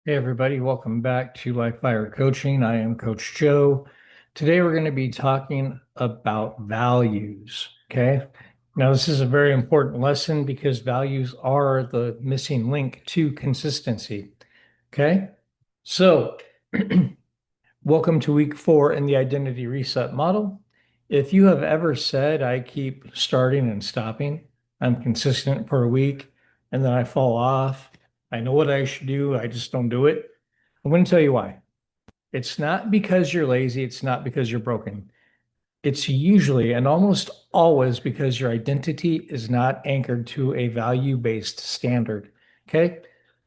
Hey everybody, welcome back to Life Fire Coaching. I am Coach Joe. Today we're going to be talking about values. Okay. Now, this is a very important lesson because values are the missing link to consistency. Okay. So, welcome to week 4 in the identity reset model. If you have ever said, I keep starting and stopping, I'm consistent for a week, and then I fall off, I know what I should do, I just don't do it. I'm going to tell you why. It's not because you're lazy, it's not because you're broken. It's usually and almost always because your identity is not anchored to a value-based standard. Okay.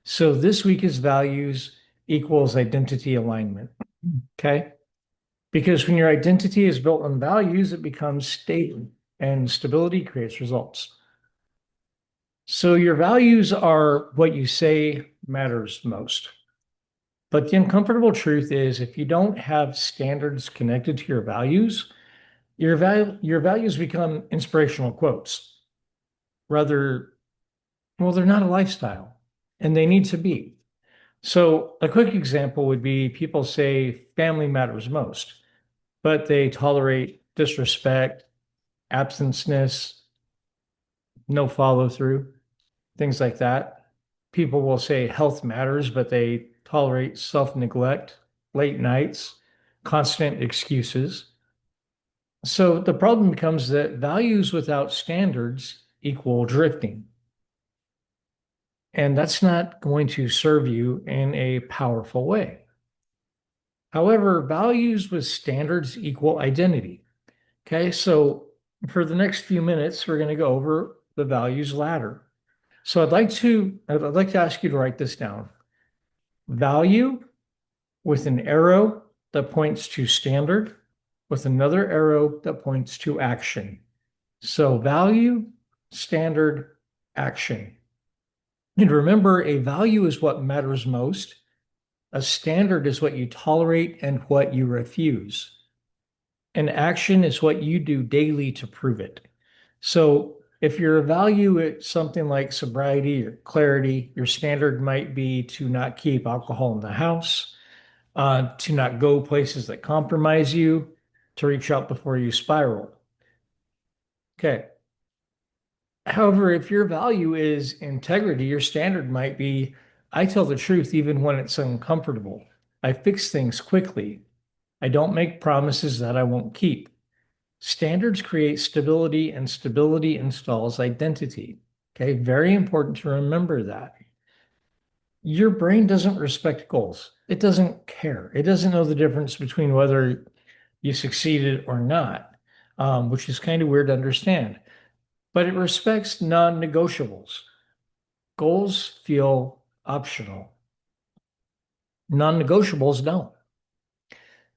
So this week is values equals identity alignment. Okay. Because when your identity is built on values, it becomes stable and stability creates results. So your values are what you say matters most. But the uncomfortable truth is if you don't have standards connected to your values, your values become inspirational quotes. Rather, well, they're not a lifestyle and they need to be. So a quick example would be people say family matters most, but they tolerate disrespect, absenceness, no follow through, things like that. People will say health matters, but they tolerate self neglect, late nights, constant excuses. So the problem becomes that values without standards equal drifting. And that's not going to serve you in a powerful way. However, values with standards equal identity. Okay, so for the next few minutes, we're going to go over the values ladder. So I'd like to ask you to write this down. Value with an arrow that points to standard, with another arrow that points to action. So value, standard, action. And remember, a value is what matters most. A standard is what you tolerate and what you refuse. An action is what you do daily to prove it. So if your value is something like sobriety or clarity, your standard might be to not keep alcohol in the house, to not go places that compromise you, to reach out before you spiral. Okay. However, if your value is integrity, your standard might be I tell the truth even when it's uncomfortable. I fix things quickly. I don't make promises that I won't keep. Standards create stability, and stability installs identity. Okay, very important to remember that. Your brain doesn't respect goals, it doesn't care, it doesn't know the difference between whether you succeeded or not, which is kind of weird to understand. But it respects non negotiables. Goals feel optional, non negotiables don't.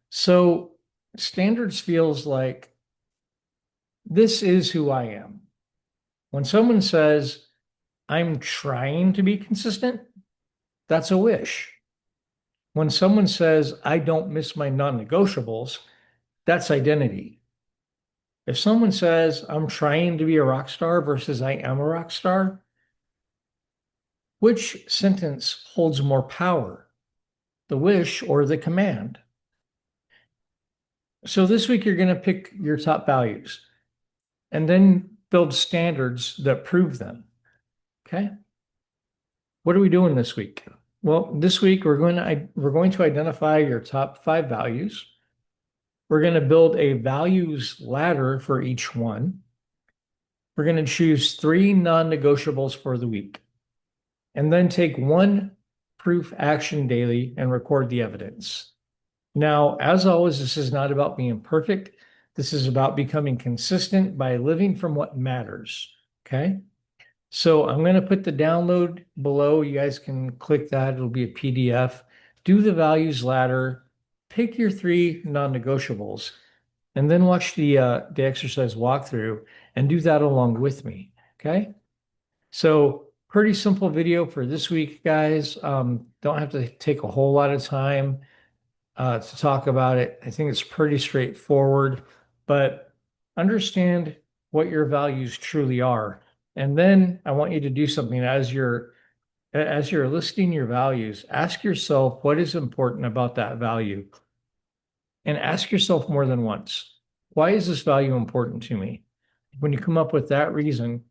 So standards feels like this is who I am. When someone says, I'm trying to be consistent, that's a wish. When someone says, I don't miss my non negotiables, that's identity. If someone says, I'm trying to be a rock star versus I am a rock star, which sentence holds more power, the wish or the command? So this week, you're going to pick your top values and then build standards that prove them. Okay. What are we doing this week? Well, this week we're going to identify your top 5 values. We're going to build a values ladder for each one. We're going to choose 3 non-negotiables for the week, and then take one proof action daily and record the evidence. Now, as always, this is not about being perfect. This is about becoming consistent by living from what matters. Okay. So I'm going to put the download below. You guys can click that. It'll be a PDF. Do the values ladder, pick your 3 non-negotiables, and then watch the exercise walkthrough and do that along with me. Okay. So pretty simple video for this week, guys. Don't have to take a whole lot of time to talk about it. I think it's pretty straightforward, but understand what your values truly are. And then I want you to do something as you're listing your values, ask yourself what is important about that value and ask yourself more than once, why is this value important to me? When you come up with that reason,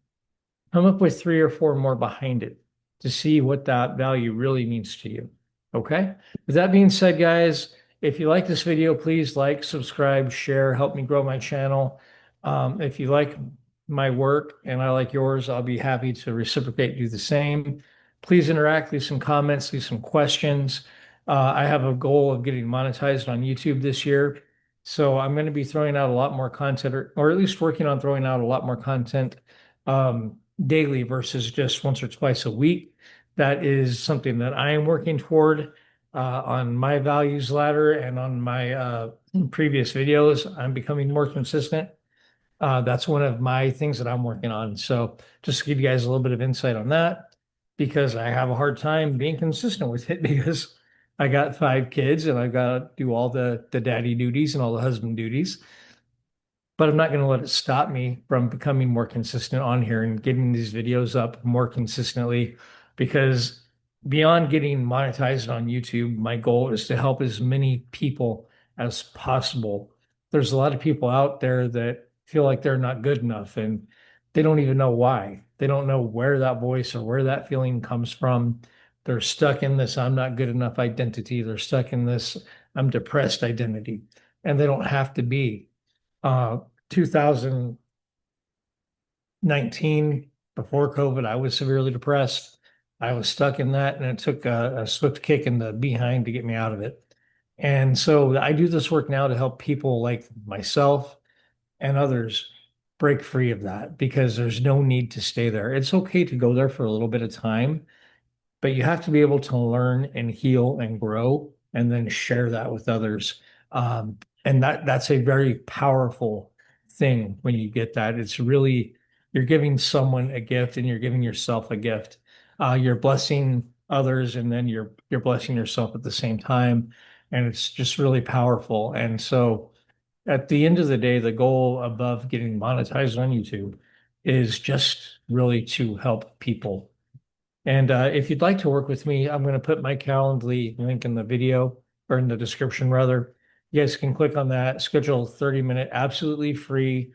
come up with three or four more behind it to see what that value really means to you. Okay. With that being said, guys, if you like this video, please like, subscribe, share, help me grow my channel. If you like my work and I like yours, I'll be happy to reciprocate, do the same. Please interact, leave some comments, leave some questions. I have a goal of getting monetized on YouTube this year. So I'm going to be throwing out a lot more content, or at least working on throwing out a lot more content daily versus just once or twice a week. That is something that I am working toward on my values ladder and on my previous videos. I'm becoming more consistent. That's one of my things that I'm working on. So just to give you guys a little bit of insight on that, because I have a hard time being consistent with it because I got 5 kids and I've got to do all the daddy duties and all the husband duties, but I'm not going to let it stop me from becoming more consistent on here and getting these videos up more consistently because beyond getting monetized on YouTube, my goal is to help as many people as possible. There's a lot of people out there that feel like they're not good enough and they don't even know why. They don't know where that voice or where that feeling comes from. They're stuck in this I'm not good enough identity. They're stuck in this I'm depressed identity, and they don't have to be. 2019, before COVID, I was severely depressed. I was stuck in that, and it took a swift kick in the behind to get me out of it. And so I do this work now to help people like myself and others break free of that because there's no need to stay there. It's okay to go there for a little bit of time, but you have to be able to learn and heal and grow and then share that with others. And that's a very powerful thing when you get that. It's really, you're giving someone a gift and you're giving yourself a gift. You're blessing others and then you're blessing yourself at the same time. And it's just really powerful. And so at the end of the day, the goal above getting monetized on YouTube is just really to help people. And if you'd like to work with me, I'm going to put my Calendly link in the video or in the description rather. You guys can click on that, schedule a 30-minute, absolutely free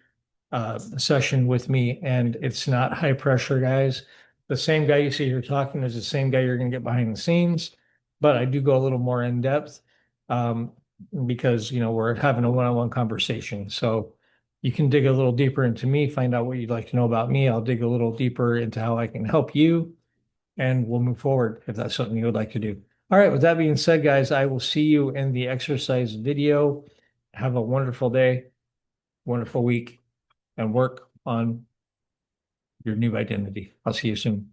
session with me. And it's not high pressure, guys. The same guy you see here talking is the same guy you're going to get behind the scenes, but I do go a little more in depth um, because, we're having a one-on-one conversation. So you can dig a little deeper into me, find out what you'd like to know about me. I'll dig a little deeper into how I can help you and we'll move forward if that's something you would like to do. All right, with that being said, guys, I will see you in the exercise video. Have a wonderful day, wonderful week, and work on your new identity. I'll see you soon.